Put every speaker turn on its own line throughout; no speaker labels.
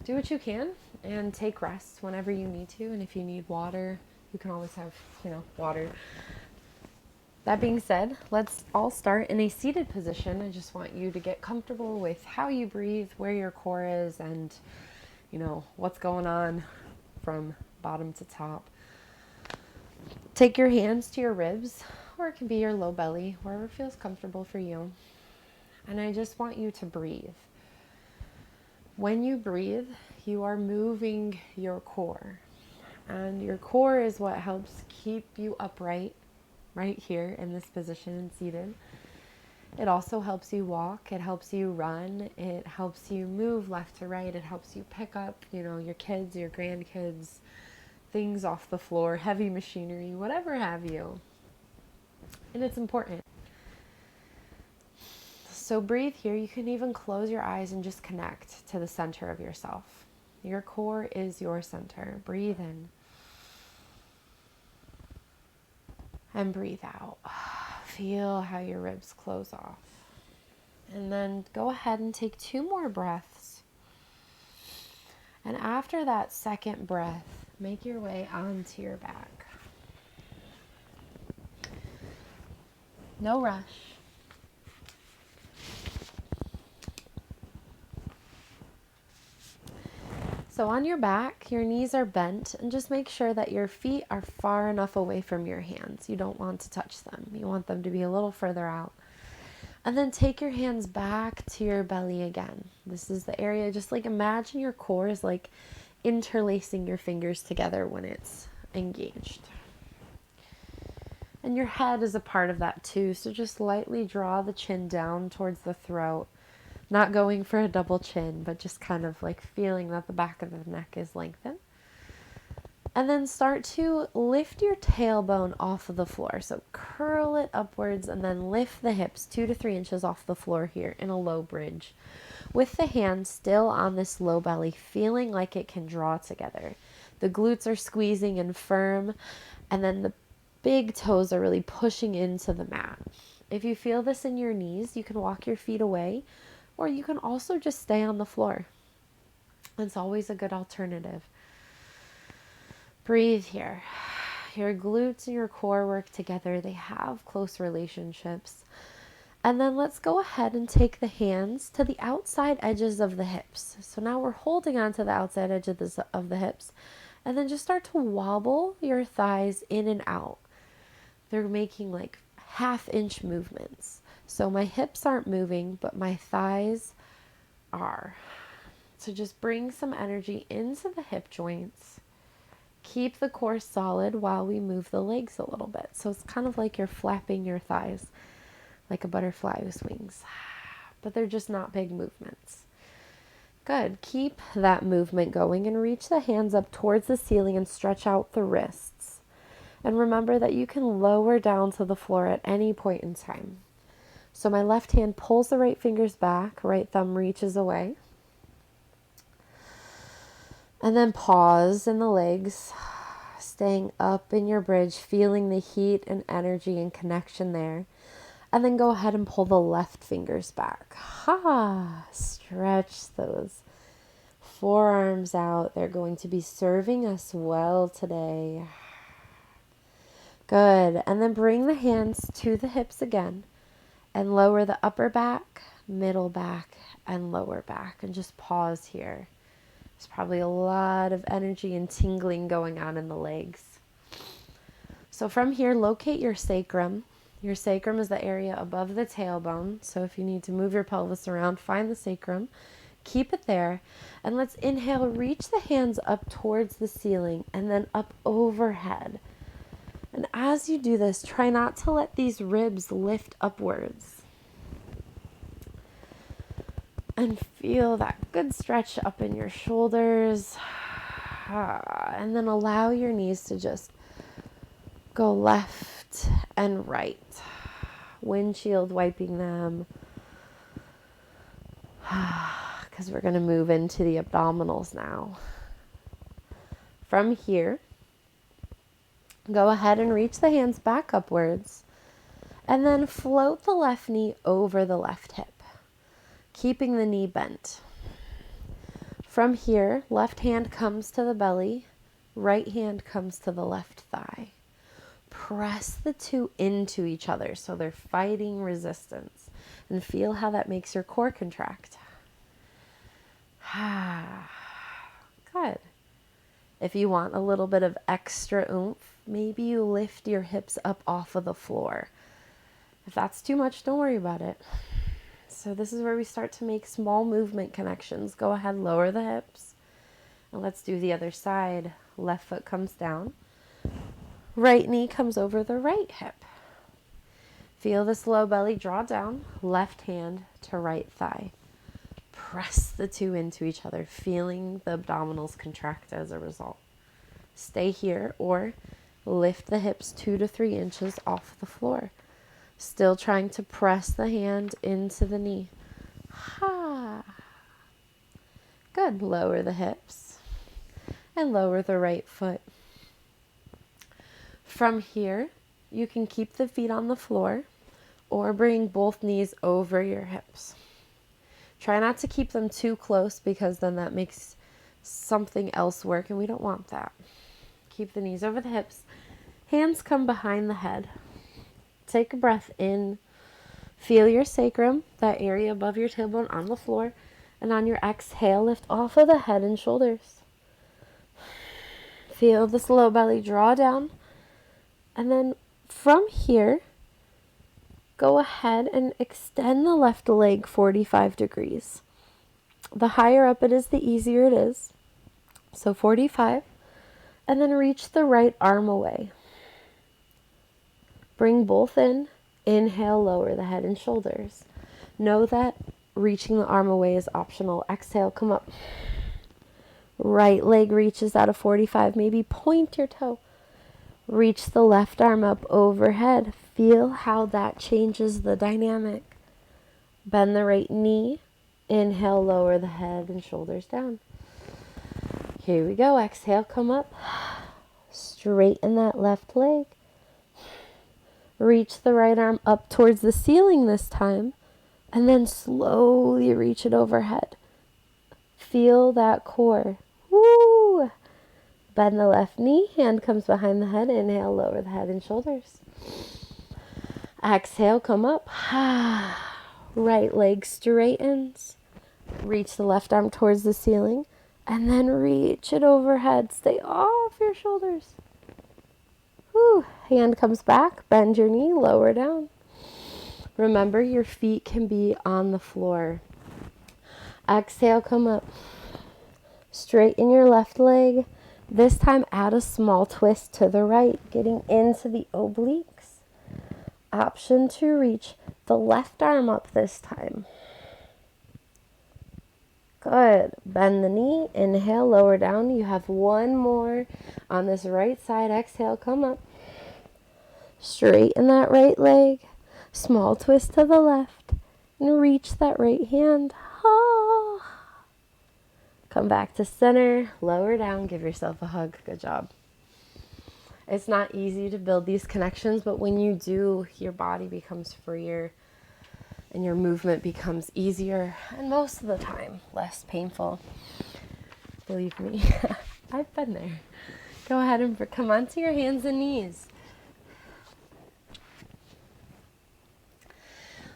do what you can and take rest whenever you need to. And if you need water, you can always have, water. That being said, let's all start in a seated position. I just want you to get comfortable with how you breathe, where your core is, and, what's going on from bottom to top. Take your hands to your ribs, or it can be your low belly, wherever feels comfortable for you. And I just want you to breathe. When you breathe, you are moving your core. And your core is what helps keep you upright right here in this position and seated. It also helps you walk. It helps you run. It helps you move left to right. It helps you pick up, your kids, your grandkids, things off the floor, heavy machinery, whatever have you. And it's important. So breathe here. You can even close your eyes and just connect to the center of yourself. Your core is your center. Breathe in. And breathe out. Feel how your ribs close off. And then go ahead and take 2 more breaths. And after that second breath, make your way onto your back. No rush. So on your back, your knees are bent, and just make sure that your feet are far enough away from your hands. You don't want to touch them. You want them to be a little further out. And then take your hands back to your belly again. This is the area, just like imagine your core is like interlacing your fingers together when it's engaged. And your head is a part of that too, so just lightly draw the chin down towards the throat. Not going for a double chin, but just kind of like feeling that the back of the neck is lengthened. And then start to lift your tailbone off of the floor. So curl it upwards and then lift the hips 2 to 3 inches off the floor here in a low bridge. With the hands still on this low belly, feeling like it can draw together. The glutes are squeezing and firm, and then the big toes are really pushing into the mat. If you feel this in your knees, you can walk your feet away, or you can also just stay on the floor. It's always a good alternative. Breathe here. Your glutes and your core work together. They have close relationships. And then let's go ahead and take the hands to the outside edges of the hips. So now we're holding on to the outside edge of the hips. And then just start to wobble your thighs in and out. They're making like 1/2 inch movements. So my hips aren't moving, but my thighs are. So just bring some energy into the hip joints. Keep the core solid while we move the legs a little bit. So it's kind of like you're flapping your thighs like a butterfly with wings. But they're just not big movements. Good. Keep that movement going and reach the hands up towards the ceiling and stretch out the wrists. And remember that you can lower down to the floor at any point in time. So my left hand pulls the right fingers back, right thumb reaches away. And then pause in the legs, staying up in your bridge, feeling the heat and energy and connection there. And then go ahead and pull the left fingers back. Stretch those forearms out. They're going to be serving us well today. Good. And then bring the hands to the hips again. And lower the upper back, middle back, and lower back. And just pause here. There's probably a lot of energy and tingling going on in the legs. So from here, locate your sacrum. Your sacrum is the area above the tailbone. So if you need to move your pelvis around, find the sacrum. Keep it there. And let's inhale, reach the hands up towards the ceiling and then up overhead. And as you do this, try not to let these ribs lift upwards. And feel that good stretch up in your shoulders. And then allow your knees to just go left and right. Windshield wiping them. Because we're going to move into the abdominals now. From here, go ahead and reach the hands back upwards. And then float the left knee over the left hip, keeping the knee bent. From here, left hand comes to the belly, right hand comes to the left thigh. Press the two into each other so they're fighting resistance, and feel how that makes your core contract. Good. If you want a little bit of extra oomph, maybe you lift your hips up off of the floor. If that's too much, don't worry about it. So this is where we start to make small movement connections. Go ahead, lower the hips. And let's do the other side. Left foot comes down. Right knee comes over the right hip. Feel this low belly draw down. Left hand to right thigh. Press the two into each other, feeling the abdominals contract as a result. Stay here or lift the hips 2 to 3 inches off the floor. Still trying to press the hand into the knee. Good. Lower the hips and lower the right foot. From here, you can keep the feet on the floor or bring both knees over your hips. Try not to keep them too close because then that makes something else work and we don't want that. Keep the knees over the hips. Hands come behind the head. Take a breath in. Feel your sacrum, that area above your tailbone, on the floor. And on your exhale, lift off of the head and shoulders. Feel this low belly draw down. And then from here, go ahead and extend the left leg 45 degrees. The higher up it is, the easier it is. So 45. And then reach the right arm away. Bring both in. Inhale, lower the head and shoulders. Know that reaching the arm away is optional. Exhale, come up. Right leg reaches out of 45. Maybe point your toe. Reach the left arm up overhead. Feel how that changes the dynamic. Bend the right knee. Inhale, lower the head and shoulders down. Here we go. Exhale, come up. Straighten that left leg. Reach the right arm up towards the ceiling this time. And then slowly reach it overhead. Feel that core. Woo! Bend the left knee. Hand comes behind the head. Inhale, lower the head and shoulders. Exhale, come up. Right leg straightens. Reach the left arm towards the ceiling. And then reach it overhead. Stay off your shoulders. Whew. Hand comes back. Bend your knee. Lower down. Remember, your feet can be on the floor. Exhale, come up. Straighten your left leg. This time, add a small twist to the right, getting into the obliques. Option to reach the left arm up this time. Good. Bend the knee. Inhale, lower down. You have one more on this right side. Exhale, come up. Straighten that right leg. Small twist to the left. And reach that right hand. Come back to center. Lower down. Give yourself a hug. Good job. It's not easy to build these connections, but when you do, your body becomes freer and your movement becomes easier and most of the time less painful. Believe me, I've been there. Go ahead and come onto your hands and knees.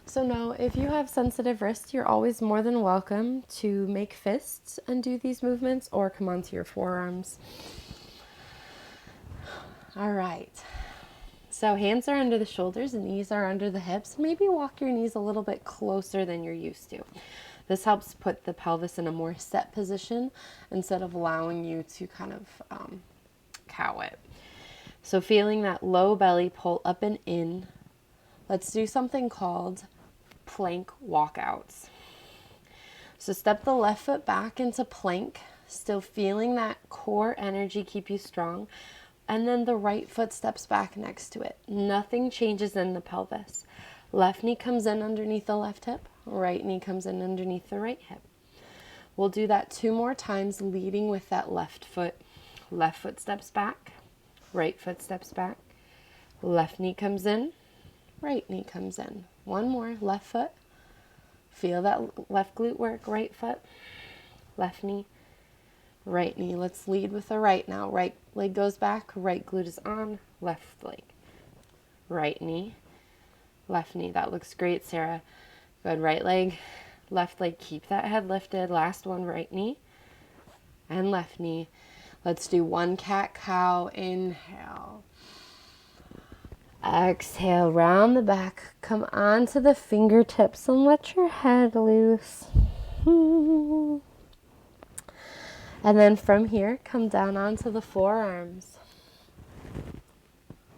So now, if you have sensitive wrists, you're always more than welcome to make fists and do these movements or come onto your forearms. All right. So hands are under the shoulders and knees are under the hips. Maybe walk your knees a little bit closer than you're used to. This helps put the pelvis in a more set position instead of allowing you to kind of cow it. So feeling that low belly pull up and in, let's do something called plank walkouts. So step the left foot back into plank, still feeling that core energy keep you strong. And then the right foot steps back next to it. Nothing changes in the pelvis. Left knee comes in underneath the left hip. Right knee comes in underneath the right hip. We'll do that 2 more times, leading with that left foot. Left foot steps back. Right foot steps back. Left knee comes in. Right knee comes in. 1 more. Left foot. Feel that left glute work. Right foot. Left knee. right knee. Let's lead with the right now. Right leg goes back, right glute is on, left leg. Right knee, left knee. That looks great, Sarah. Good. Right leg, left leg. Keep that head lifted. Last one, right knee and left knee. Let's do one cat-cow. Inhale. Exhale, round the back. Come onto the fingertips and let your head loose. And then from here, come down onto the forearms.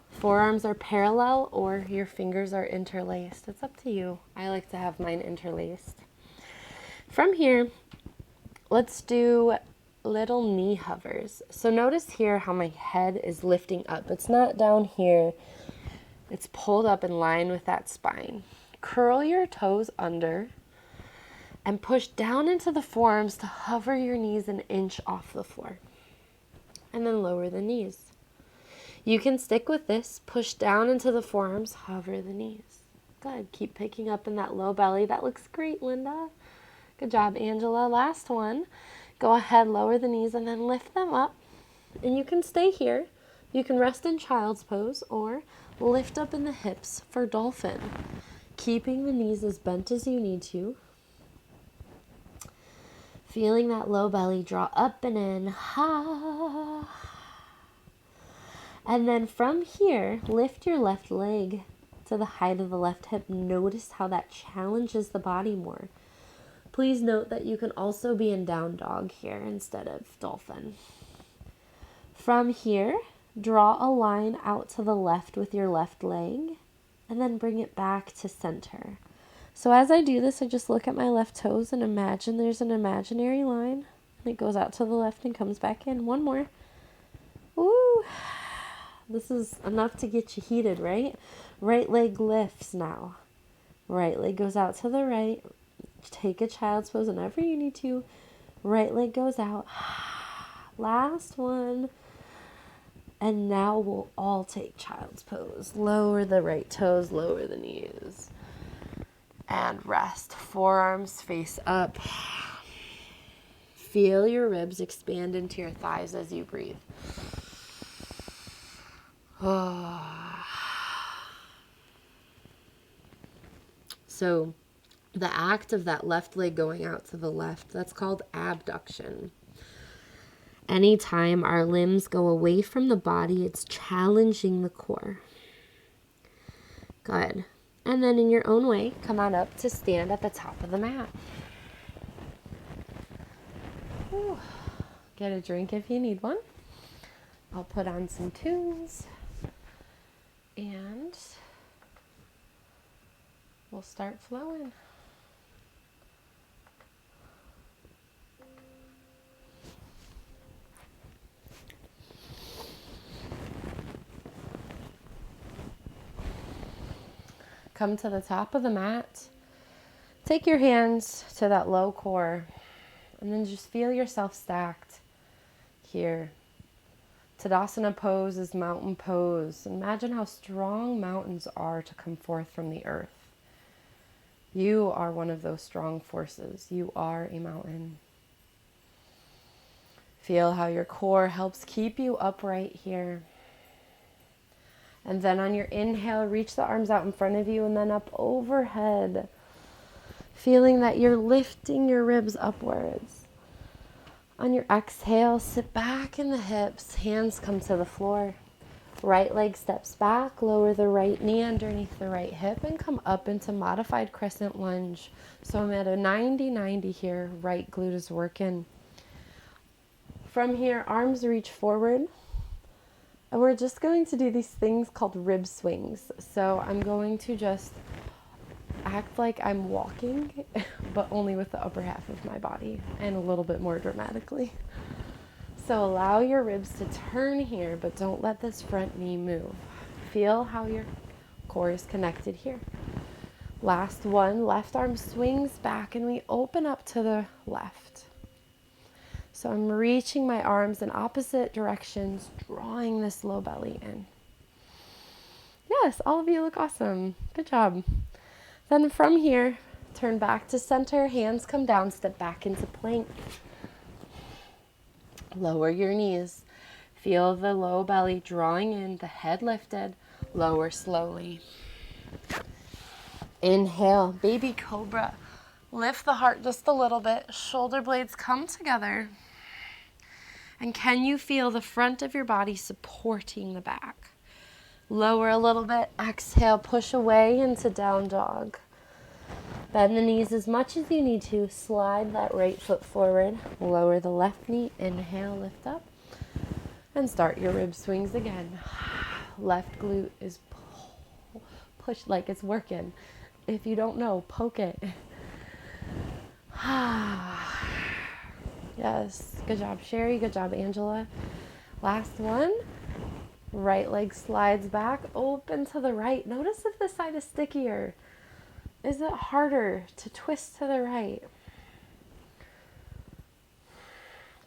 Forearms are parallel or your fingers are interlaced. It's up to you. I like to have mine interlaced. From here, let's do little knee hovers. So notice here how my head is lifting up. It's not down here. It's pulled up in line with that spine. Curl your toes under and push down into the forearms to hover your knees an inch off the floor. And then lower the knees. You can stick with this. Push down into the forearms, hover the knees. Good. Keep picking up in that low belly. That looks great, Linda. Good job, Angela. Last one. Go ahead, lower the knees and then lift them up. And you can stay here. You can rest in child's pose or lift up in the hips for dolphin. Keeping the knees as bent as you need to. Feeling that low belly draw up and in. Ha. And then from here, lift your left leg to the height of the left hip. Notice how that challenges the body more. Please note that you can also be in down dog here instead of dolphin. From here, draw a line out to the left with your left leg and then bring it back to center. So as I do this, I just look at my left toes and imagine there's an imaginary line and it goes out to the left and comes back in. One more. Woo! This is enough to get you heated, right? Right leg lifts now. Right leg goes out to the right. Take a child's pose whenever you need to. Right leg goes out. Last one. And now we'll all take child's pose. Lower the right toes, lower the knees. And rest. Forearms face up. Feel your ribs expand into your thighs as you breathe. So the act of that left leg going out to the left, that's called abduction. Anytime our limbs go away from the body, it's challenging the core. Good. And then in your own way, come on up to stand at the top of the mat. Whew. Get a drink if you need one. I'll put on some tunes. And we'll start flowing. Come to the top of the mat. Take your hands to that low core and then just feel yourself stacked here. Tadasana pose is mountain pose. Imagine how strong mountains are to come forth from the earth. You are one of those strong forces. You are a mountain. Feel how your core helps keep you upright here. And then on your inhale, reach the arms out in front of you and then up overhead. Feeling that you're lifting your ribs upwards. On your exhale, sit back in the hips, hands come to the floor. Right leg steps back, lower the right knee underneath the right hip and come up into modified crescent lunge. So I'm at a 90-90 here, right glute is working. From here, arms reach forward. And we're just going to do these things called rib swings. So I'm going to just act like I'm walking, but only with the upper half of my body and a little bit more dramatically. So allow your ribs to turn here, but don't let this front knee move. Feel how your core is connected here. Last one, left arm swings back and we open up to the left. So I'm reaching my arms in opposite directions, drawing this low belly in. Yes, all of you look awesome. Good job. Then from here, turn back to center, hands come down, step back into plank. Lower your knees. Feel the low belly drawing in, the head lifted. Lower slowly. Inhale, baby cobra. Lift the heart just a little bit. Shoulder blades come together. And can you feel the front of your body supporting the back? Lower a little bit. Exhale, push away into down dog. Bend the knees as much as you need to. Slide that right foot forward. Lower the left knee. Inhale, lift up. And start your rib swings again. Left glute is pushed like it's working. If you don't know, poke it. Yes, good job, Sherry. Good job, Angela. Last one. Right leg slides back, open to the right. Notice if this side is stickier. Is it harder to twist to the right?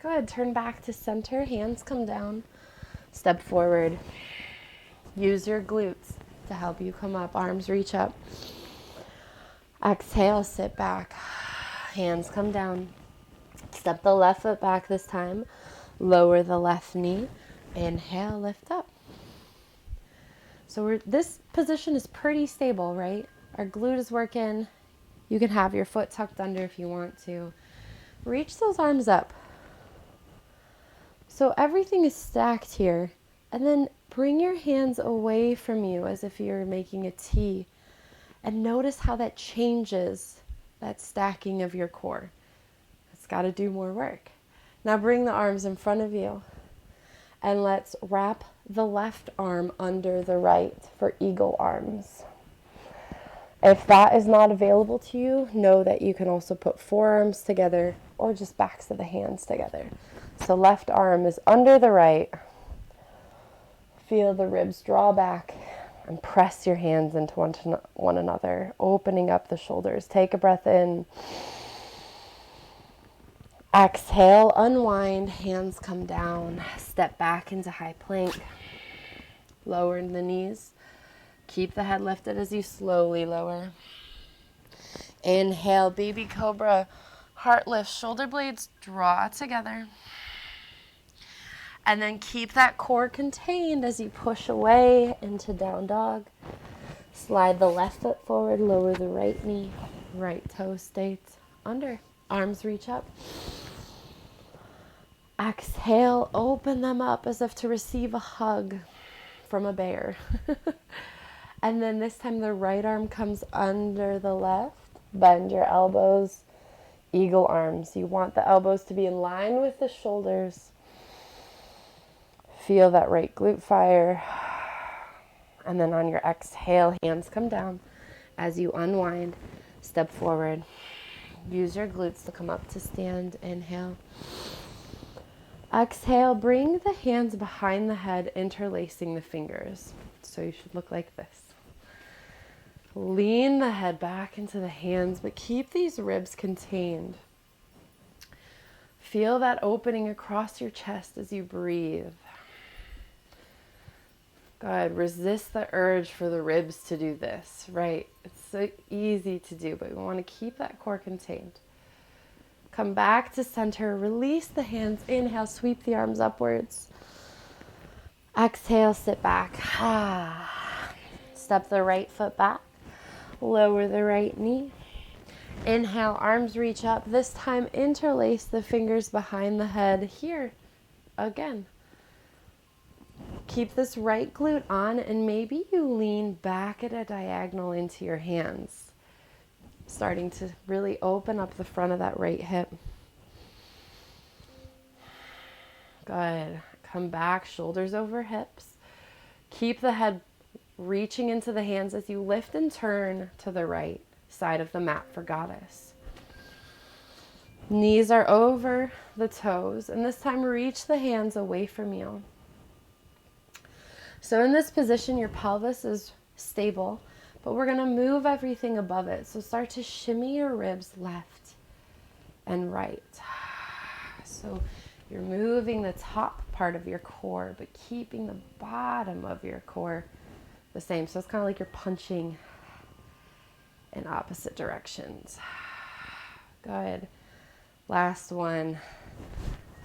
Go ahead, turn back to center. Hands come down. Step forward. Use your glutes to help you come up. Arms reach up. Exhale, sit back. Hands come down. Step the left foot back this time. Lower the left knee. Inhale, lift up. So this position is pretty stable, right? Our glute is working. You can have your foot tucked under if you want to. Reach those arms up. So everything is stacked here. And then bring your hands away from you as if you're making a T. And notice how that changes that stacking of your core. It's got to do more work. Now bring the arms in front of you. And let's wrap the left arm under the right for eagle arms. If that is not available to you, know that you can also put forearms together or just backs of the hands together. So left arm is under the right. Feel the ribs draw back and press your hands into one another, opening up the shoulders. Take a breath in. Exhale, unwind, hands come down. Step back into high plank. Lower the knees. Keep the head lifted as you slowly lower. Inhale, baby cobra. Heart lift, shoulder blades draw together. And then keep that core contained as you push away into down dog. Slide the left foot forward, lower the right knee. Right toe stays under. Arms reach up. Exhale, open them up as if to receive a hug from a bear. And then this time the right arm comes under the left. Bend your elbows, eagle arms. You want the elbows to be in line with the shoulders. Feel that right glute fire. And then on your exhale, hands come down. As you unwind, step forward. Use your glutes to come up to stand. Inhale. Exhale, bring the hands behind the head, interlacing the fingers. So you should look like this. Lean the head back into the hands, but keep these ribs contained. Feel that opening across your chest as you breathe. Good. Resist the urge for the ribs to do this, right? It's so easy to do, but we want to keep that core contained. Come back to center. Release the hands. Inhale, sweep the arms upwards. Exhale, sit back. Step the right foot back. Lower the right knee. Inhale, arms reach up. This time, interlace the fingers behind the head. Here, again. Keep this right glute on, and maybe you lean back at a diagonal into your hands. Starting to really open up the front of that right hip. Good. Come back, shoulders over hips. Keep the head reaching into the hands as you lift and turn to the right side of the mat for goddess. Knees are over the toes, and this time reach the hands away from you. So in this position, your pelvis is stable, but we're going to move everything above it. So start to shimmy your ribs left and right. So you're moving the top part of your core, but keeping the bottom of your core the same. So it's kind of like you're punching in opposite directions. Good. Last one.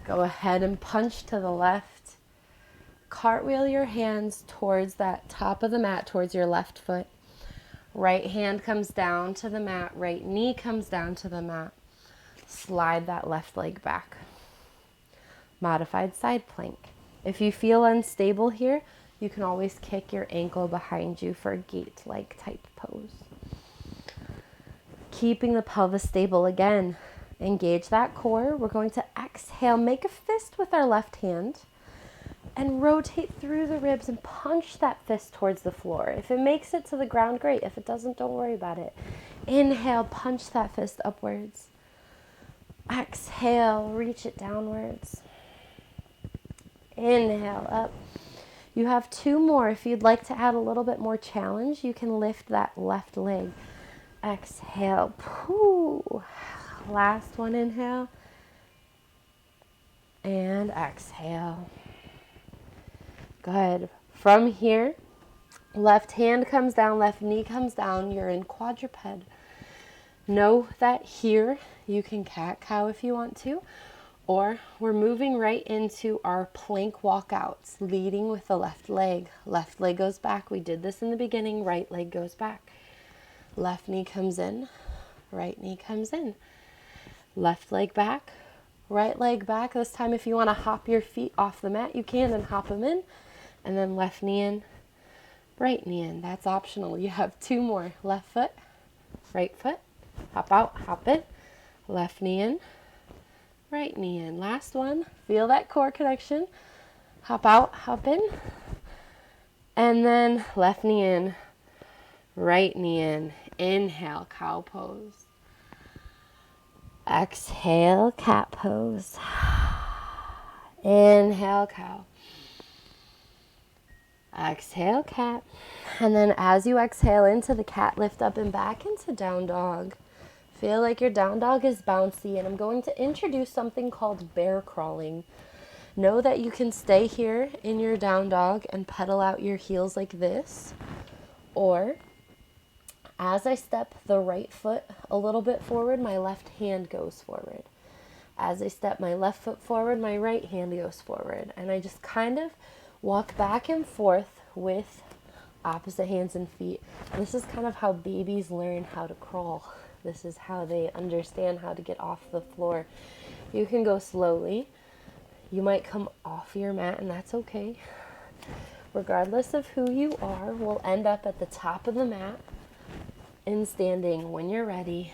Go ahead and punch to the left. Cartwheel your hands towards that top of the mat, towards your left foot. Right hand comes down to the mat. Right knee comes down to the mat. Slide that left leg back. Modified side plank. If you feel unstable here, you can always kick your ankle behind you for a gate-like type pose. Keeping the pelvis stable again. Engage that core. We're going to exhale, make a fist with our left hand, and rotate through the ribs and punch that fist towards the floor. If it makes it to the ground, great. If it doesn't, don't worry about it. Inhale, punch that fist upwards. Exhale, reach it downwards. Inhale, up. You have 2 more. If you'd like to add a little bit more challenge, you can lift that left leg. Exhale. Poo. Last one, inhale. And exhale. Good. From here, left hand comes down, left knee comes down. You're in quadruped. Know that here you can cat-cow if you want to, or we're moving right into our plank walkouts, leading with the left leg. Left leg goes back. We did this in the beginning. Right leg goes back. Left knee comes in. Right knee comes in. Left leg back. Right leg back. This time if you want to hop your feet off the mat, you can, and hop them in. And then left knee in, right knee in. That's optional. You have 2 more. Left foot, right foot. Hop out, hop in. Left knee in, right knee in. Last one. Feel that core connection. Hop out, hop in. And then left knee in, right knee in. Inhale, cow pose. Exhale, cat pose. Inhale, cow. Exhale, cat. And then as you exhale into the cat, lift up and back into down dog. Feel like your down dog is bouncy, and I'm going to introduce something called bear crawling. Know that you can stay here in your down dog and pedal out your heels like this, or as I step the right foot a little bit forward, my left hand goes forward. As I step my left foot forward, my right hand goes forward, and I just kind of walk back and forth with opposite hands and feet. This is kind of how babies learn how to crawl. This is how they understand how to get off the floor. You can go slowly. You might come off your mat, and that's okay. Regardless of who you are, we'll end up at the top of the mat in standing when you're ready.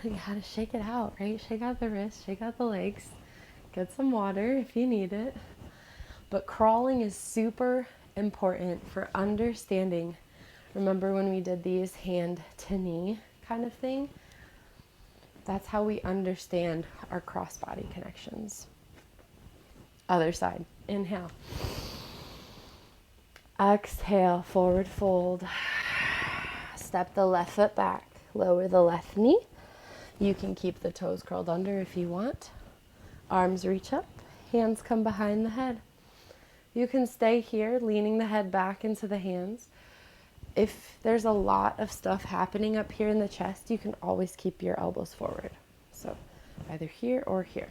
You gotta shake it out, right? Shake out the wrists, shake out the legs. Get some water if you need it. But crawling is super important for understanding. Remember when we did these hand to knee kind of thing? That's how we understand our cross-body connections. Other side. Inhale. Exhale, forward fold. Step the left foot back. Lower the left knee. You can keep the toes curled under if you want. Arms reach up. Hands come behind the head. You can stay here, leaning the head back into the hands. If there's a lot of stuff happening up here in the chest, you can always keep your elbows forward. So either here or here.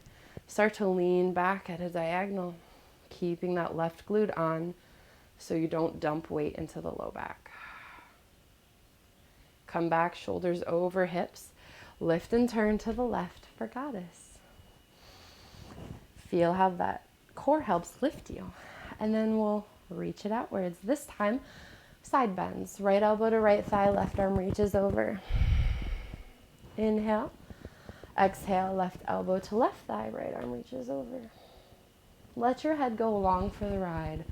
Start to lean back at a diagonal, keeping that left glute on so you don't dump weight into the low back. Come back, shoulders over hips. Lift and turn to the left for goddess. Feel how that core helps lift you. And then we'll reach it outwards. This time, side bends. Right elbow to right thigh, left arm reaches over. Inhale. Exhale, left elbow to left thigh, right arm reaches over. Let your head go long for the ride.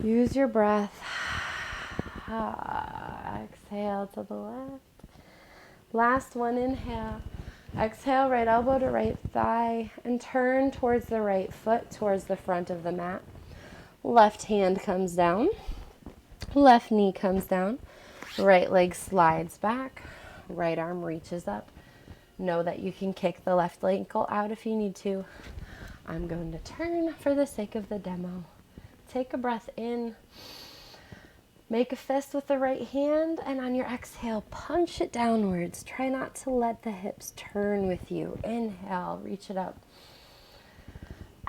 Use your breath. Exhale to the left. Last one, inhale. Exhale, right elbow to right thigh, and turn towards the right foot, towards the front of the mat. Left hand comes down. Left knee comes down. Right leg slides back. Right arm reaches up. Know that you can kick the left ankle out if you need to. I'm going to turn for the sake of the demo. Take a breath in. Make a fist with the right hand, and on your exhale, punch it downwards. Try not to let the hips turn with you. Inhale, reach it up.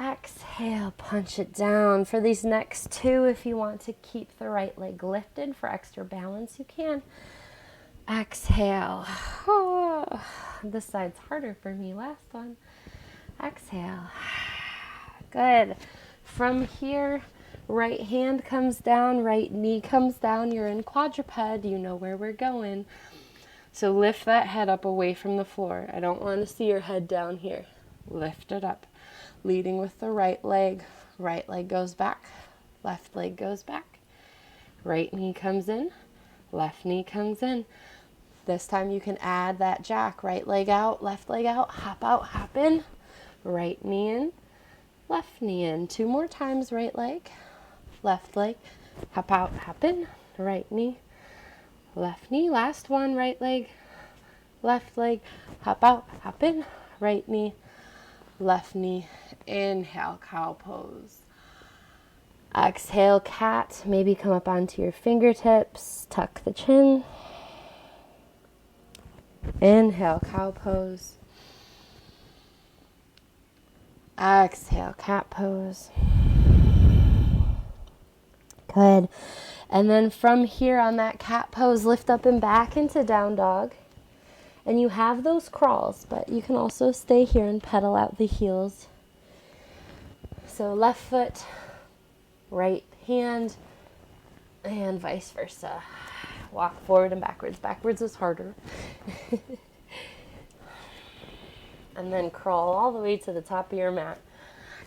Exhale, punch it down. For these next two, if you want to keep the right leg lifted for extra balance, you can. Exhale. Oh, this side's harder for me. Last one. Exhale. Good. From here, right hand comes down, right knee comes down. You're in quadruped. You know where we're going. So lift that head up away from the floor. I don't want to see your head down here. Lift it up. Leading with the right leg goes back, left leg goes back. Right knee comes in, left knee comes in. This time you can add that jack. Right leg out, left leg out, out, hop in. Right knee in, left knee in. Two more times, right leg, left leg, hop out, hop in. Right knee, left knee. Last one, right leg, left leg, hop out, hop in. Right knee, left knee. Inhale, cow pose. Exhale, cat. Maybe come up onto your fingertips. Tuck the chin. Inhale, cow pose. Exhale, cat pose. Good. And then from here on that cat pose, lift up and back into down dog. And you have those crawls, but you can also stay here and pedal out the heels. So left foot, right hand, and vice versa. Walk forward and backwards. Backwards is harder. And then crawl all the way to the top of your mat.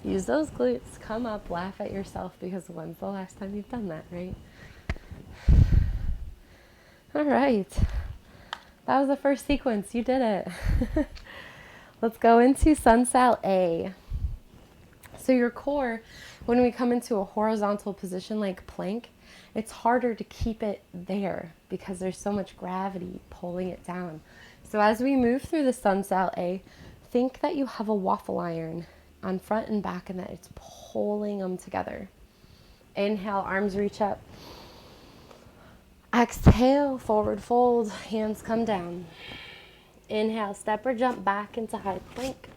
Use those glutes. Come up, laugh at yourself, because when's the last time you've done that, right? All right. That was the first sequence. You did it. Let's go into Sun Sal A. So your core, when we come into a horizontal position like plank, it's harder to keep it there because there's so much gravity pulling it down. So as we move through the Sun Sal A, think that you have a waffle iron on front and back and that it's pulling them together. Inhale, arms reach up. Exhale, forward fold, hands come down. Inhale, step or jump back into high plank.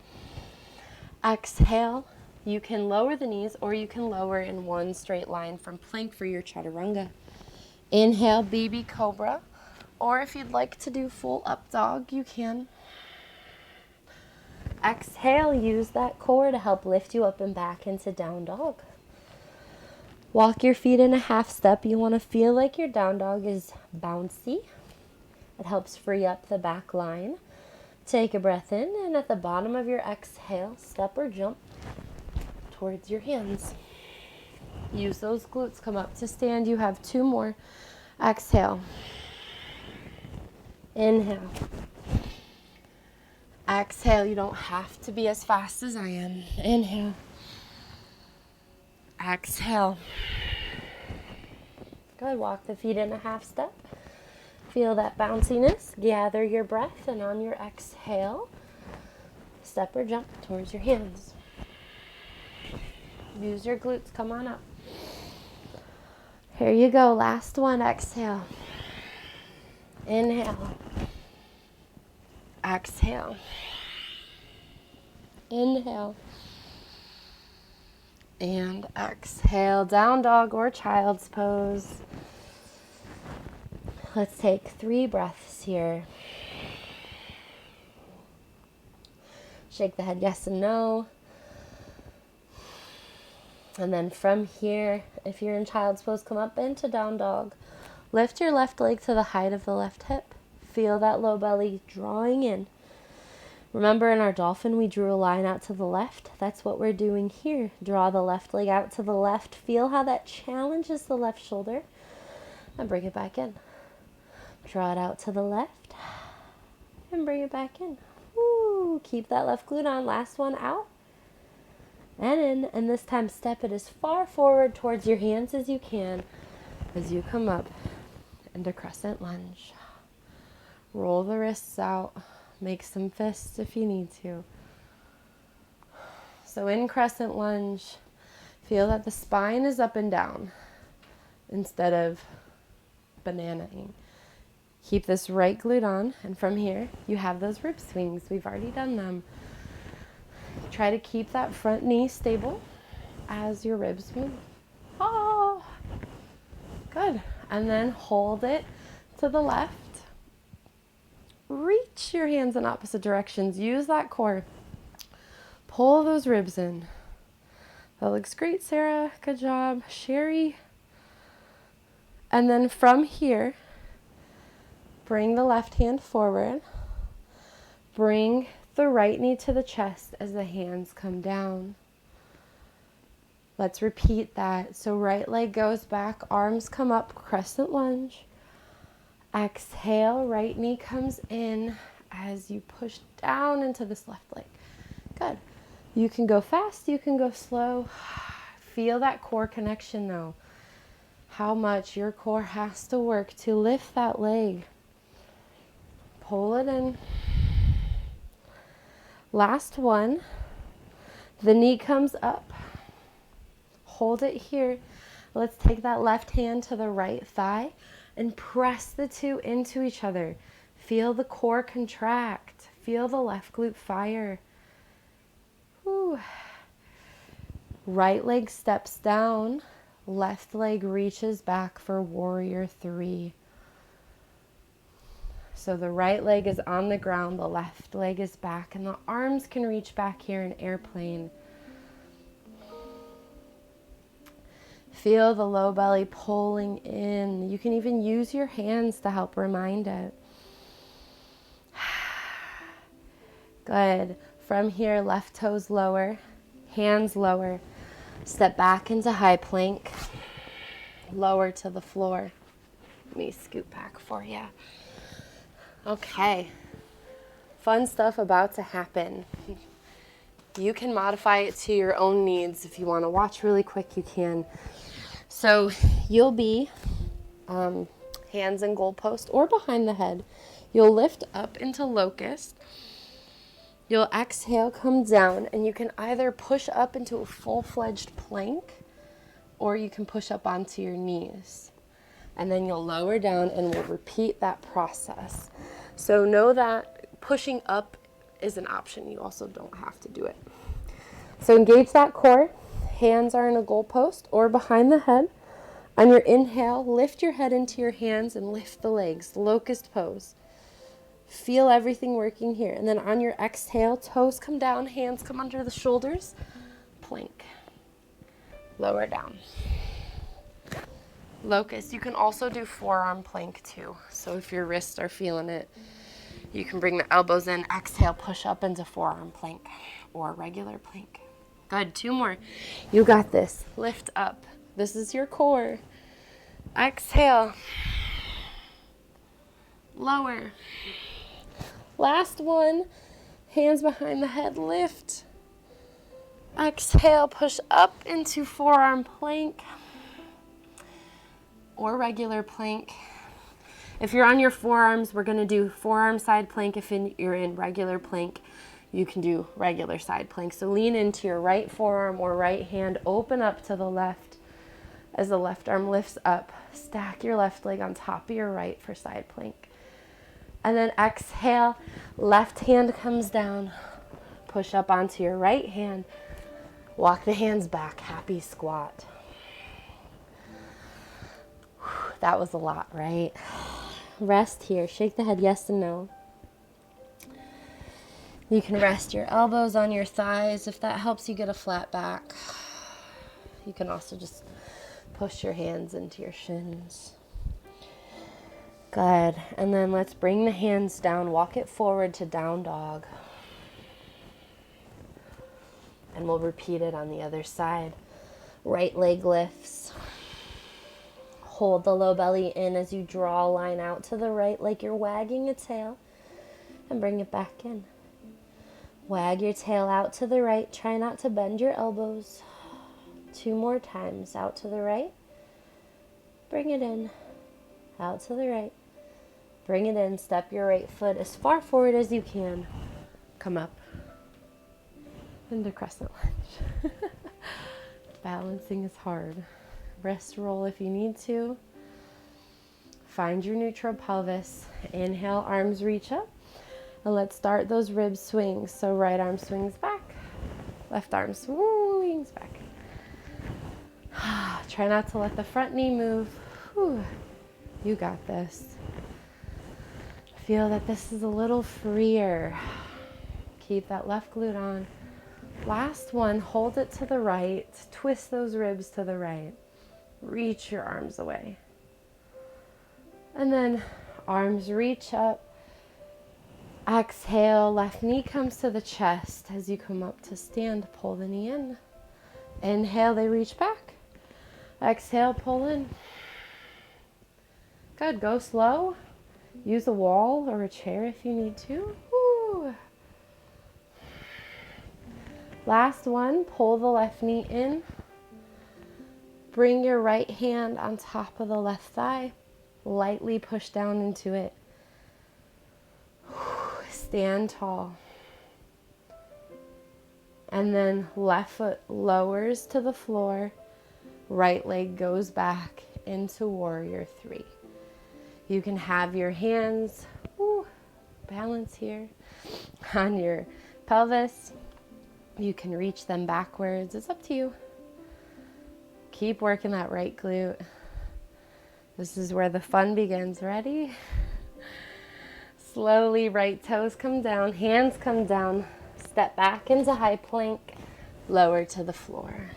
Exhale, you can lower the knees or you can lower in one straight line from plank for your chaturanga. Inhale, baby cobra, or if you'd like to do full up dog, you can. Exhale, use that core to help lift you up and back into down dog. Walk your feet in a half step. You want to feel like your down dog is bouncy. It helps free up the back line. Take a breath in, and at the bottom of your exhale, step or jump towards your hands. Use those glutes. Come up to stand. You have two more. Exhale. Inhale. Exhale. You don't have to be as fast as I am. Inhale. Exhale. Good. Walk the feet in a half step. Feel that bounciness. Gather your breath, and on your exhale, step or jump towards your hands. Use your glutes. Come on up. Here you go. Last one. Exhale. Inhale. Exhale. Inhale. And exhale. Down dog or child's pose. Let's take 3 breaths here. Shake the head yes and no. And then from here, if you're in child's pose, come up into down dog. Lift your left leg to the height of the left hip. Feel that low belly drawing in. Remember in our dolphin, we drew a line out to the left. That's what we're doing here. Draw the left leg out to the left. Feel how that challenges the left shoulder. And bring it back in. Draw it out to the left. And bring it back in. Woo. Keep that left glute on. Last one out. And in. And this time step it as far forward towards your hands as you can as you come up into Crescent Lunge. Roll the wrists out. Make some fists if you need to. So in Crescent Lunge, feel that the spine is up and down instead of bananaing. Keep this right glute on, and from here, you have those rib swings. We've already done them. Try to keep that front knee stable as your ribs move. Oh, good. And then hold it to the left. Reach your hands in opposite directions. Use that core. Pull those ribs in. That looks great, Sarah. Good job. Sherry. And then from here, bring the left hand forward. Bring the right knee to the chest as the hands come down. Let's repeat that. So right leg goes back, arms come up, crescent lunge. Exhale, right knee comes in as you push down into this left leg. Good. You can go fast, you can go slow. Feel that core connection though. How much your core has to work to lift that leg. Pull it in. Last one. The knee comes up. Hold it here. Let's take that left hand to the right thigh and press the two into each other. Feel the core contract. Feel the left glute fire. Whew. Right leg steps down. Left leg reaches back for warrior three. So the right leg is on the ground, the left leg is back, and the arms can reach back here in airplane. Feel the low belly pulling in. You can even use your hands to help remind it. Good. From here, left toes lower, hands lower. Step back into high plank, lower to the floor. Let me scoot back for you. Okay. Fun stuff about to happen. You can modify it to your own needs. If you want to watch really quick, you can. So you'll be hands in goalpost or behind the head. You'll lift up into locust. You'll exhale, come down, and you can either push up into a full-fledged plank or you can push up onto your knees. And then you'll lower down and we'll repeat that process. So know that pushing up is an option. You also don't have to do it. So engage that core. Hands are in a goalpost or behind the head. On your inhale, lift your head into your hands and lift the legs. Locust pose. Feel everything working here. And then on your exhale, toes come down, hands come under the shoulders. Plank. Lower down. Locust. You can also do forearm plank too. So if your wrists are feeling it, you can bring the elbows in. Exhale, push up into forearm plank or regular plank. Good. 2 more. You got this. Lift up. This is your core. Exhale. Lower. Last one. Hands behind the head. Lift. Exhale. Push up into forearm plank or regular plank. If you're on your forearms, we're going to do forearm side plank. If you're in regular plank, you can do regular side plank. So lean into your right forearm or right hand. Open up to the left as the left arm lifts up. Stack your left leg on top of your right for side plank. And then exhale, left hand comes down. Push up onto your right hand. Walk the hands back, happy squat. That was a lot, right? Rest here. Shake the head yes and no. You can rest your elbows on your thighs if that helps you get a flat back. You can also just push your hands into your shins. Good. And then let's bring the hands down. Walk it forward to down dog. And we'll repeat it on the other side. Right leg lifts. Hold the low belly in as you draw a line out to the right like you're wagging a tail. And bring it back in. Wag your tail out to the right. Try not to bend your elbows. 2 more times. Out to the right. Bring it in. Out to the right. Bring it in. Step your right foot as far forward as you can. Come up. Into crescent lunge. Balancing is hard. Rest roll if you need to. Find your neutral pelvis. Inhale, arms reach up. And let's start those rib swings. So right arm swings back. Left arm swings back. Try not to let the front knee move. Whew. You got this. Feel that this is a little freer. Keep that left glute on. Last one, hold it to the right. Twist those ribs to the right. Reach your arms away. And then arms reach up. Exhale, left knee comes to the chest. As you come up to stand, pull the knee in. Inhale, they reach back. Exhale, pull in. Good, go slow. Use a wall or a chair if you need to. Woo. Last one, pull the left knee in. Bring your right hand on top of the left thigh. Lightly push down into it. Stand tall. And then left foot lowers to the floor. Right leg goes back into warrior three. You can have your hands, balance here, on your pelvis. You can reach them backwards. It's up to you. Keep working that right glute. This is where the fun begins. Ready? Slowly, right toes come down, hands come down. Step back into high plank, lower to the floor.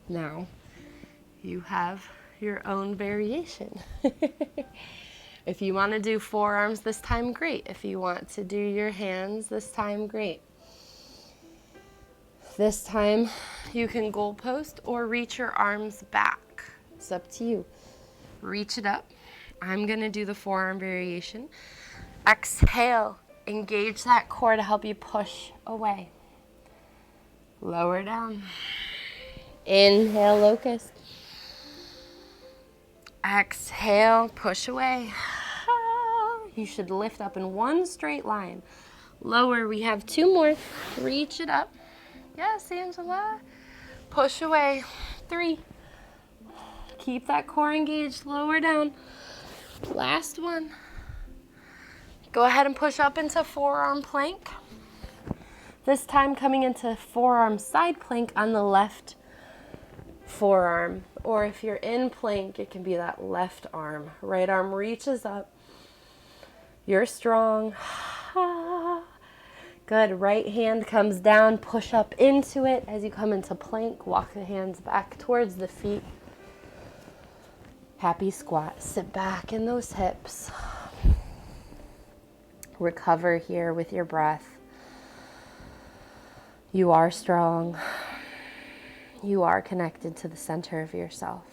Now, you have your own variation. If you want to do forearms this time, great. If you want to do your hands this time, great. This time, you can goal post or reach your arms back. It's up to you. Reach it up. I'm going to do the forearm variation. Exhale. Engage that core to help you push away. Lower down. Inhale, locust. Exhale, push away. You should lift up in one straight line. Lower, we have two more. Reach it up. Yes, Angela. Push away. 3. Keep that core engaged. Lower down. Last one. Go ahead and push up into forearm plank. This time coming into forearm side plank on the left forearm. Or if you're in plank, it can be that left arm. Right arm reaches up. You're strong. Good. Right hand comes down. Push up into it. As you come into plank, walk the hands back towards the feet. Happy squat. Sit back in those hips. Recover here with your breath. You are strong. You are connected to the center of yourself.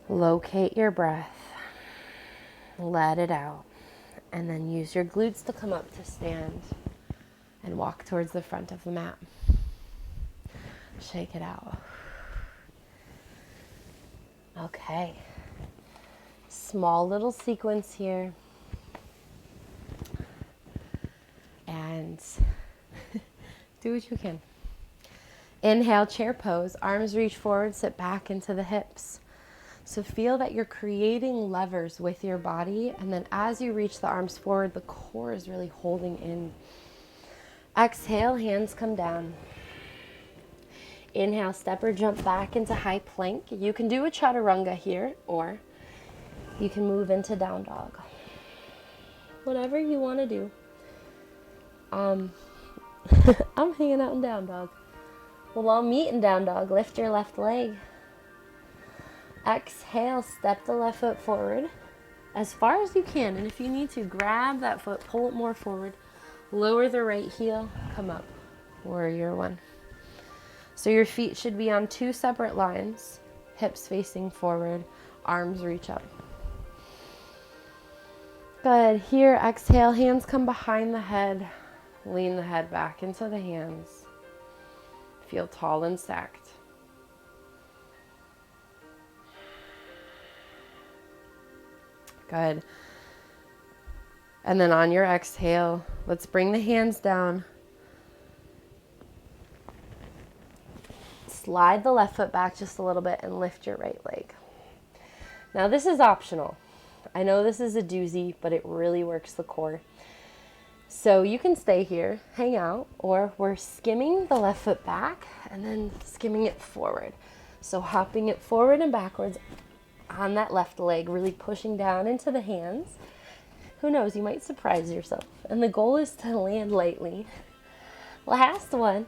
Locate your breath. Let it out. And then use your glutes to come up to stand and walk towards the front of the mat. Shake it out. Okay. Small little sequence here. And do what you can. Inhale, chair pose. Arms reach forward, sit back into the hips. So feel that you're creating levers with your body. And then as you reach the arms forward, the core is really holding in. Exhale, hands come down. Inhale, step or jump back into high plank. You can do a chaturanga here, or you can move into down dog. Whatever you want to do. I'm hanging out in down dog. Well, I'll meet in down dog. Lift your left leg. Exhale, step the left foot forward as far as you can. And if you need to, grab that foot, pull it more forward. Lower the right heel, come up. Warrior one. So your feet should be on 2 separate lines. Hips facing forward, arms reach up. Good. Here, exhale, hands come behind the head. Lean the head back into the hands. Feel tall and stacked. Good. And then on your exhale, let's bring the hands down. Slide the left foot back just a little bit and lift your right leg. Now this is optional. I know this is a doozy, but it really works the core. So you can stay here, hang out, or we're skimming the left foot back and then skimming it forward. So hopping it forward and backwards on that left leg, really pushing down into the hands. Who knows, you might surprise yourself. And the goal is to land lightly. Last one,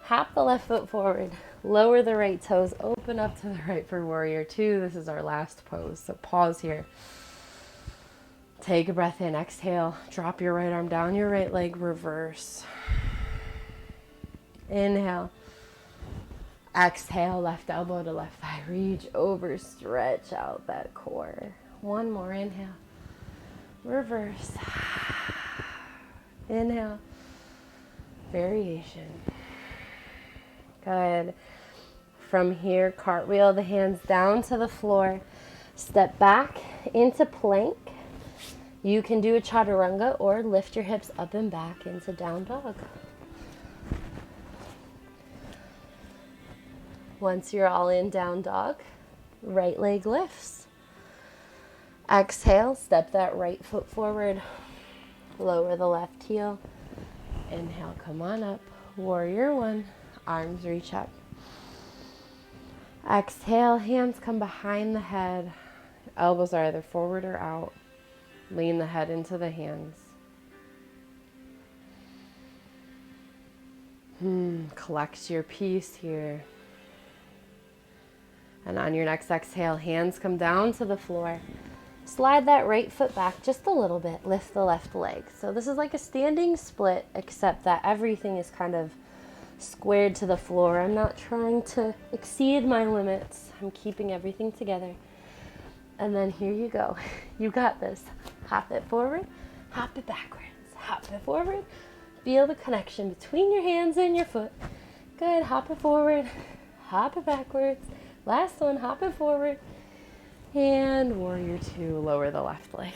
hop the left foot forward, lower the right toes, open up to the right for warrior two. This is our last pose, so pause here. Take a breath in, exhale, drop your right arm down, your right leg, reverse. Inhale. Exhale, left elbow to left thigh, reach over, stretch out that core. One more, inhale. Reverse. Inhale. Variation. Good. From here, cartwheel the hands down to the floor. Step back into plank. You can do a chaturanga or lift your hips up and back into down dog. Once you're all in down dog, right leg lifts. Exhale, step that right foot forward. Lower the left heel. Inhale, come on up. Warrior one, arms reach up. Exhale, hands come behind the head. Elbows are either forward or out. Lean the head into the hands. Collect your peace here. And on your next exhale, hands come down to the floor. Slide that right foot back just a little bit. Lift the left leg. So this is like a standing split, except that everything is kind of squared to the floor. I'm not trying to exceed my limits. I'm keeping everything together. And then here you go. You got this. Hop it forward, hop it backwards, hop it forward. Feel the connection between your hands and your foot. Good, hop it forward, hop it backwards. Last one, hop it forward. And warrior two, lower the left leg.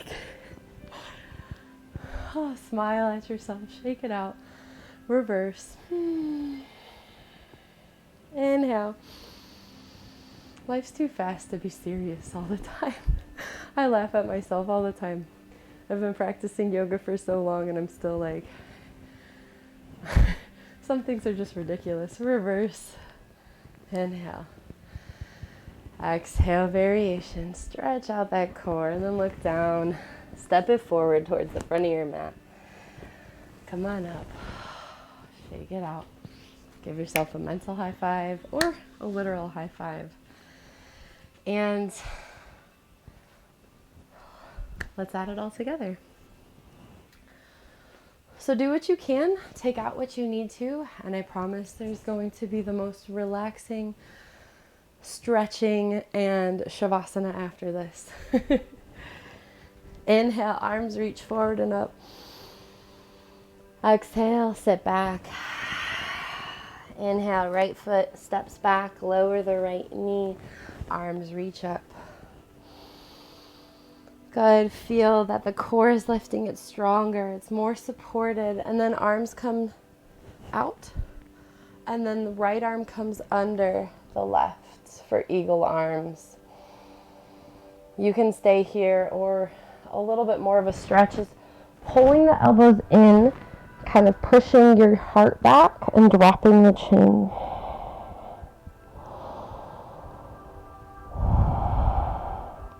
Oh, smile at yourself, shake it out. Reverse. Inhale. Life's too fast to be serious all the time. I laugh at myself all the time. I've been practicing yoga for so long and I'm still like, some things are just ridiculous. Reverse. Inhale. Exhale, variation. Stretch out that core and then look down. Step it forward towards the front of your mat. Come on up. Shake it out. Give yourself a mental high five or a literal high five. And let's add it all together. So do what you can, take out what you need to, and I promise there's going to be the most relaxing stretching and shavasana after this. Inhale, arms reach forward and up. Exhale, sit back. Inhale, right foot steps back, lower the right knee, arms reach up. Good, feel that the core is lifting, it's stronger, it's more supported, and then arms come out, and then the right arm comes under the left for eagle arms. You can stay here, or a little bit more of a stretch is pulling the elbows in, kind of pushing your heart back and dropping the chin.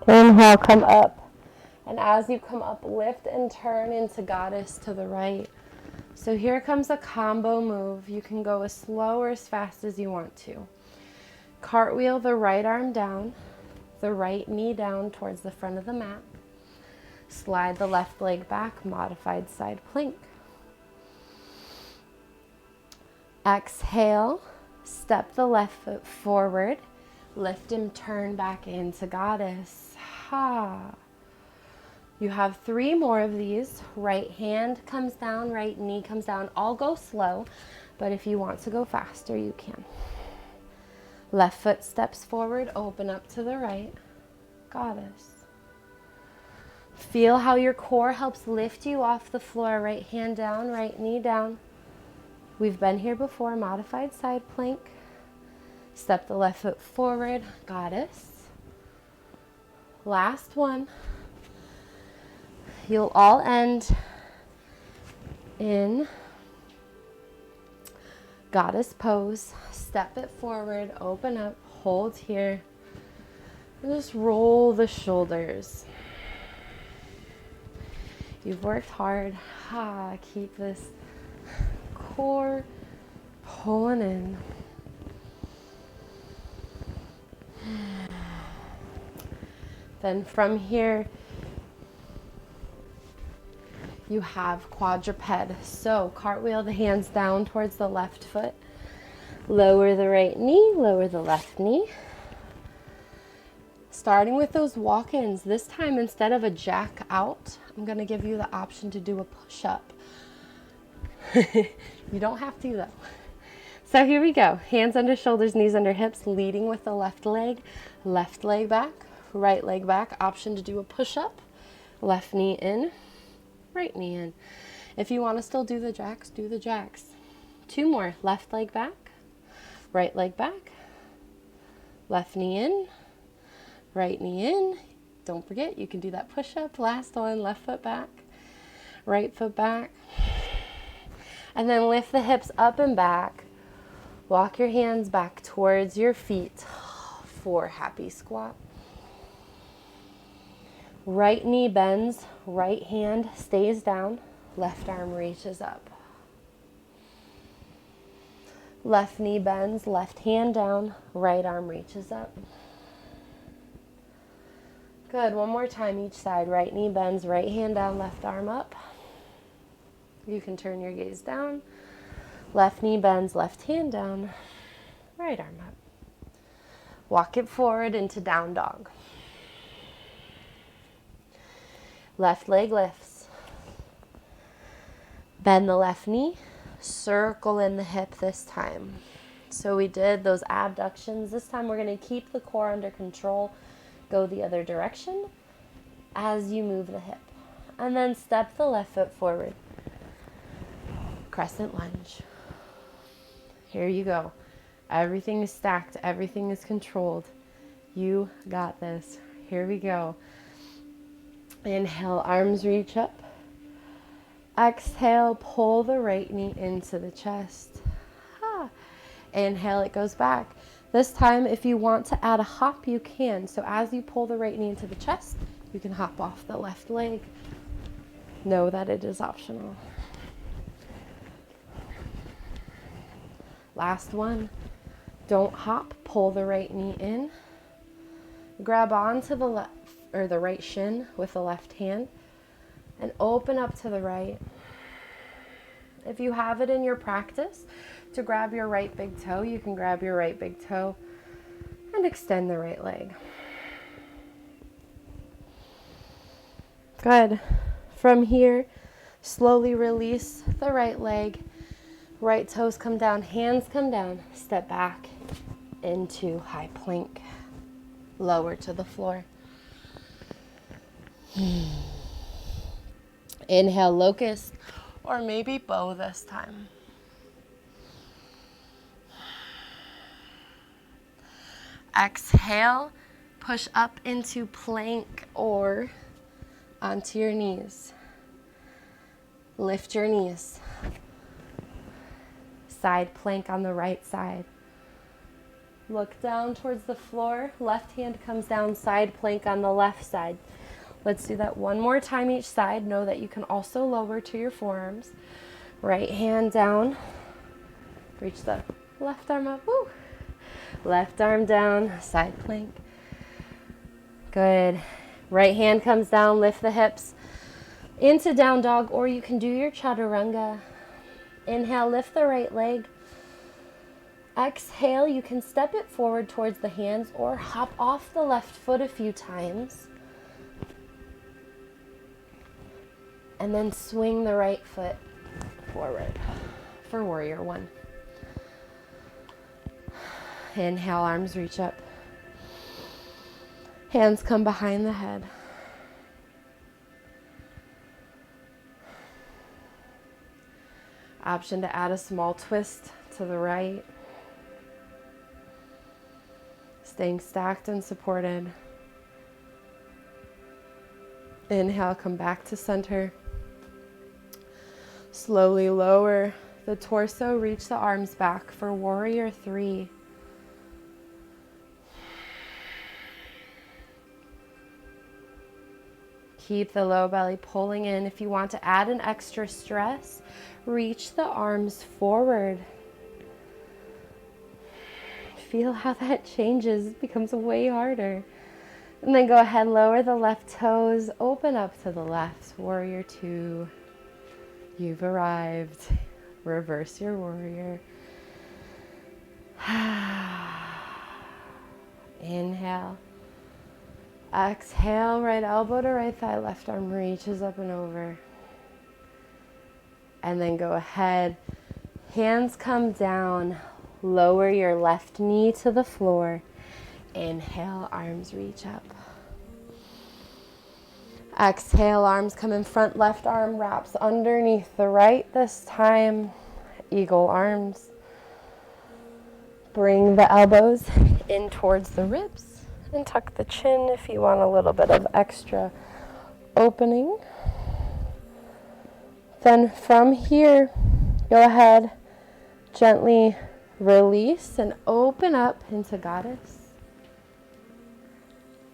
Inhale, come up. And as you come up, lift and turn into goddess to the right. So here comes a combo move. You can go as slow or as fast as you want to. Cartwheel the right arm down, the right knee down towards the front of the mat. Slide the left leg back, modified side plank. Exhale, step the left foot forward, lift and turn back into goddess. Ha. You have 3 more of these. Right hand comes down, right knee comes down. All go slow, but if you want to go faster, you can. Left foot steps forward, open up to the right, goddess. Feel how your core helps lift you off the floor. Right hand down, right knee down. We've been here before, modified side plank. Step the left foot forward, goddess. Last one. You'll all end In goddess pose, step it forward, open up, hold here, and just roll the shoulders. You've worked hard. Keep this core pulling in. Then from here, you have quadruped. So cartwheel the hands down towards the left foot. Lower the right knee, lower the left knee. Starting with those walk-ins, this time instead of a jack out, I'm going to give you the option to do a push-up. You don't have to though. So here we go. Hands under shoulders, knees under hips, leading with the left leg back, right leg back. Option to do a push-up. Left knee in, right knee in. If you want to still do the jacks, do the jacks. 2 more. Left leg back, right leg back, left knee in, right knee in. Don't forget, you can do that push-up. Last one, left foot back, right foot back. And then lift the hips up and back. Walk your hands back towards your feet for happy squat. Right knee bends, right hand stays down, left arm reaches up. Left knee bends, left hand down, right arm reaches up. Good, one more time each side. Right knee bends, right hand down, left arm up. You can turn your gaze down. Left knee bends, left hand down, right arm up. Walk it forward into down dog. Left leg lifts. Bend the left knee, circle in the hip this time. So we did those abductions. This time we're going to keep the core under control. Go the other direction as you move the hip. And then step the left foot forward. Crescent lunge. Here you go. Everything is stacked. Everything is controlled. You got this. Here we go. Inhale, arms reach up. Exhale, pull the right knee into the chest. Inhale, it goes back. This time, if you want to add a hop, you can. So as you pull the right knee into the chest, you can hop off the left leg. Know that it is optional. Last one. Don't hop, pull the right knee in. Grab onto the left or the right shin with the left hand and open up to the right. If you have it in your practice to grab your right big toe, you can grab your right big toe and extend the right leg. Good. From here, slowly release the right leg. Right toes come down, hands come down. Step back into high plank. Lower to the floor. Inhale, locust, or maybe bow this time. Exhale, push up into plank or onto your knees. Lift your knees. Side plank on the right side. Look down towards the floor. Left hand comes down, side plank on the left side. Let's do that one more time each side. Know that you can also lower to your forearms. Right hand down. Reach the left arm up. Woo. Left arm down, side plank. Good. Right hand comes down, lift the hips into down dog, or you can do your chaturanga. Inhale, lift the right leg. Exhale, you can step it forward towards the hands or hop off the left foot a few times. And then swing the right foot forward for warrior one. Inhale, arms reach up. Hands come behind the head. Option to add a small twist to the right. Staying stacked and supported. Inhale, come back to center. Slowly lower the torso, reach the arms back for warrior 3. Keep the low belly pulling in. If you want to add an extra stress, reach the arms forward. Feel how that changes, it becomes way harder. And then go ahead, lower the left toes, open up to the left, warrior 2. You've arrived. Reverse your warrior. Inhale. Exhale, right elbow to right thigh, left arm reaches up and over. And then go ahead, hands come down, lower your left knee to the floor. Inhale, arms reach up. Exhale, arms come in front, left arm wraps underneath the right this time. Eagle arms. Bring the elbows in towards the ribs and tuck the chin if you want a little bit of extra opening. Then from here, go ahead, gently release and open up into goddess.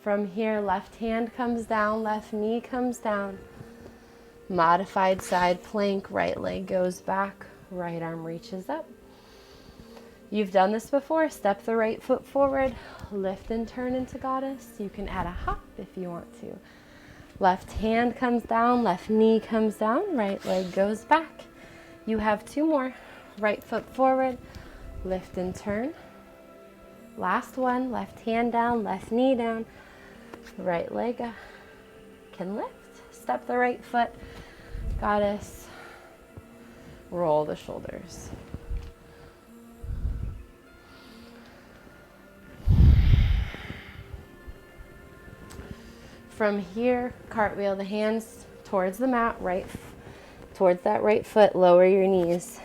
From here, left hand comes down, left knee comes down. Modified side plank, right leg goes back, right arm reaches up. You've done this before. Step the right foot forward, lift and turn into goddess. You can add a hop if you want to. Left hand comes down, left knee comes down, right leg goes back. You have 2 more. Right foot forward, lift and turn. Last one, left hand down, left knee down. Right leg can lift. Step the right foot, goddess. Roll the shoulders. From here, cartwheel the hands towards the mat, towards that right foot, lower your knees.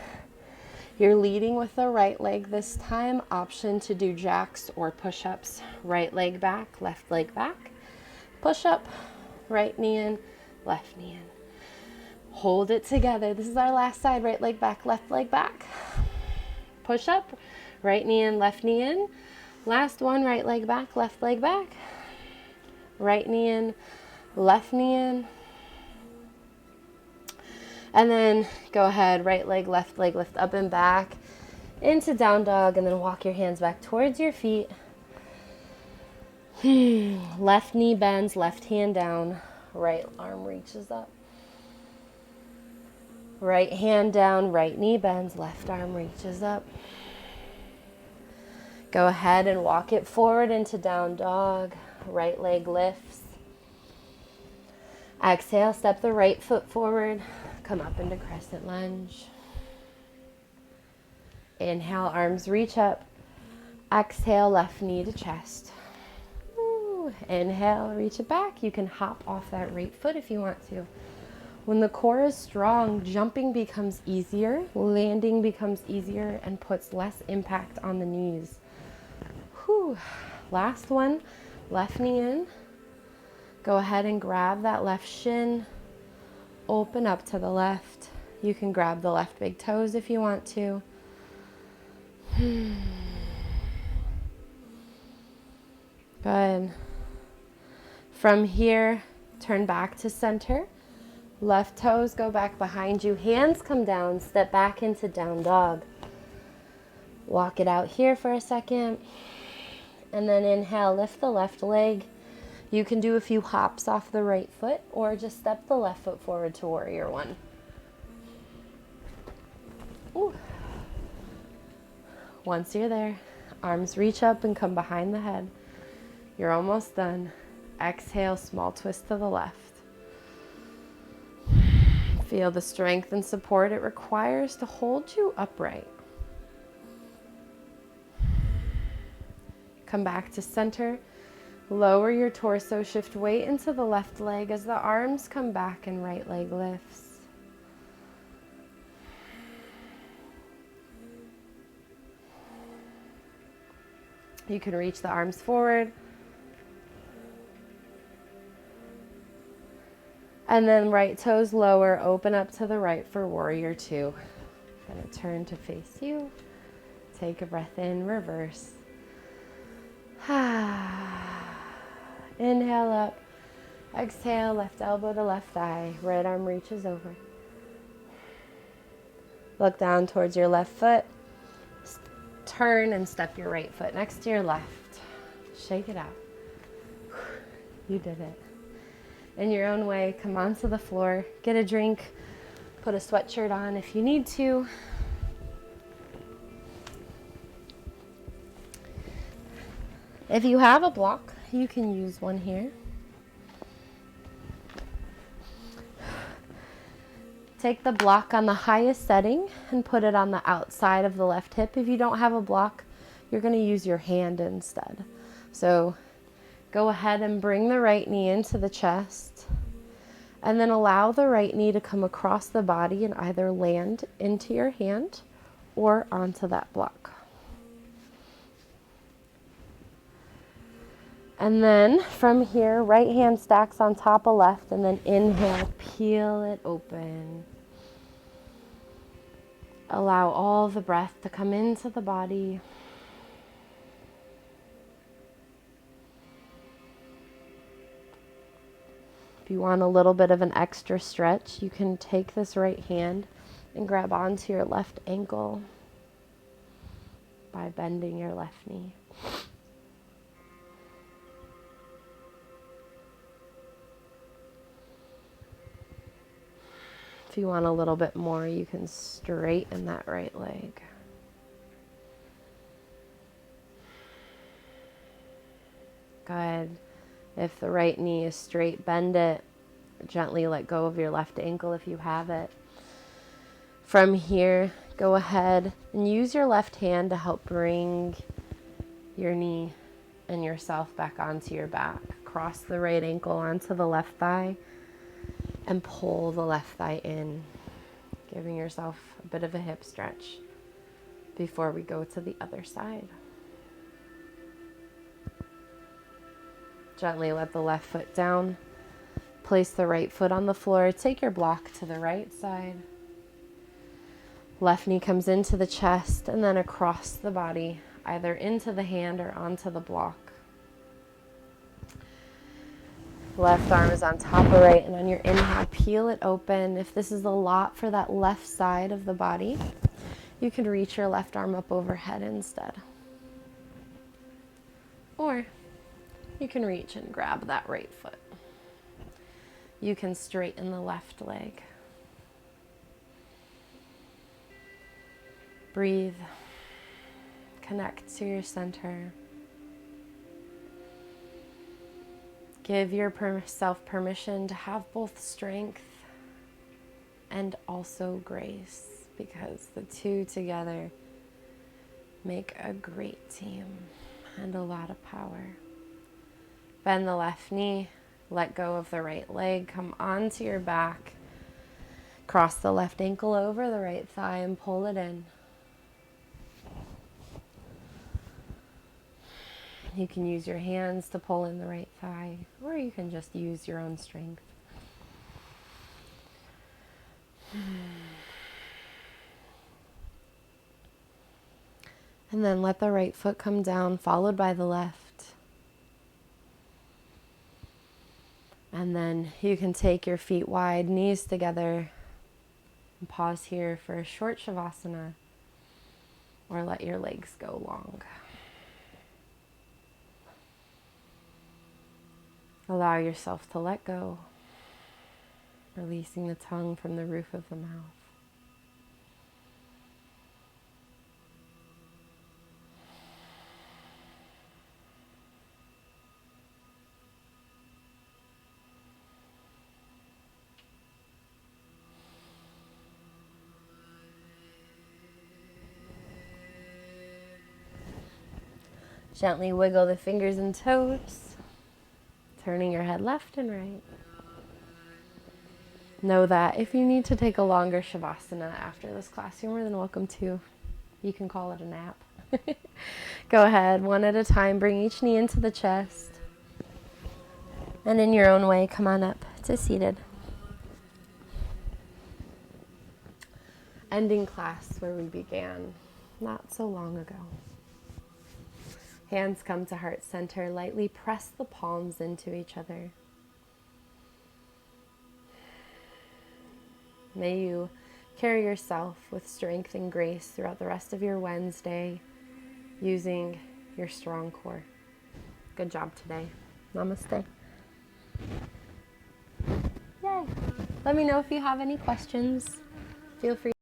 You're leading with the right leg this time. Option to do jacks or push-ups. Right leg back, left leg back. Push up, right knee in, left knee in. Hold it together. This is our last side. Right leg back, left leg back. Push up, right knee in, left knee in. Last one, right leg back, left leg back. Right knee in, left knee in. And then go ahead, right leg, lift up and back into down dog, and then walk your hands back towards your feet. Left knee bends, left hand down, right arm reaches up. Right hand down, right knee bends, left arm reaches up. Go ahead and walk it forward into down dog. Right leg lifts. Exhale, step the right foot forward. Come up into crescent lunge. Inhale, arms reach up. Exhale, left knee to chest. Ooh. Inhale, reach it back. You can hop off that right foot if you want to. When the core is strong, jumping becomes easier, landing becomes easier, and puts less impact on the knees. Whew. Last one, left knee in. Go ahead and grab that left shin. Open up to the left. You can grab the left big toes if you want to. Good. From here, turn back to center. Left toes go back behind you. Hands come down. Step back into down dog. Walk it out here for a second. And then inhale, lift the left leg. You can do a few hops off the right foot or just step the left foot forward to warrior 1. Ooh. Once you're there, arms reach up and come behind the head. You're almost done. Exhale, small twist to the left. Feel the strength and support it requires to hold you upright. Come back to center. Lower your torso, shift weight into the left leg as the arms come back and right leg lifts. You can reach the arms forward. And then right toes lower, open up to the right for warrior two. Gonna turn to face you. Take a breath in, reverse. Inhale up. Exhale, left elbow to left thigh. Right arm reaches over. Look down towards your left foot. Turn and step your right foot next to your left. Shake it out. You did it. In your own way, come onto the floor, get a drink, put a sweatshirt on if you need to. If you have a block, you can use one here. Take the block on the highest setting and put it on the outside of the left hip. If you don't have a block, you're going to use your hand instead. So go ahead and bring the right knee into the chest, and then allow the right knee to come across the body and either land into your hand or onto that block. And then from here, right hand stacks on top of left, and then inhale, peel it open. Allow all the breath to come into the body. If you want a little bit of an extra stretch, you can take this right hand and grab onto your left ankle by bending your left knee. If you want a little bit more, you can straighten that right leg. Good. If the right knee is straight, bend it. Gently let go of your left ankle if you have it. From here, go ahead and use your left hand to help bring your knee and yourself back onto your back. Cross the right ankle onto the left thigh and pull the left thigh in, giving yourself a bit of a hip stretch before we go to the other side. Gently let the left foot down. Place the right foot on the floor. Take your block to the right side. Left knee comes into the chest and then across the body, either into the hand or onto the block. Left arm is on top of right, and on your inhale, peel it open. If this is a lot for that left side of the body, you can reach your left arm up overhead instead. Or you can reach and grab that right foot. You can straighten the left leg. Breathe. Connect to your center. Give yourself permission to have both strength and also grace, because the two together make a great team and a lot of power. Bend the left knee, let go of the right leg, come onto your back, cross the left ankle over the right thigh and pull it in. You can use your hands to pull in the right thigh, or you can just use your own strength. And then let the right foot come down, followed by the left. And then you can take your feet wide, knees together, and pause here for a short Shavasana, or let your legs go long. Allow yourself to let go, releasing the tongue from the roof of the mouth. Gently wiggle the fingers and toes, turning your head left and right. Know that if you need to take a longer Shavasana after this class, you're more than welcome to. You can call it a nap. Go ahead, one at a time, bring each knee into the chest. And in your own way, come on up to seated. ending class where we began not so long ago. Hands come to heart center. Lightly press the palms into each other. May you carry yourself with strength and grace throughout the rest of your Wednesday using your strong core. Good job today. Namaste. Yay. Let me know if you have any questions. Feel free.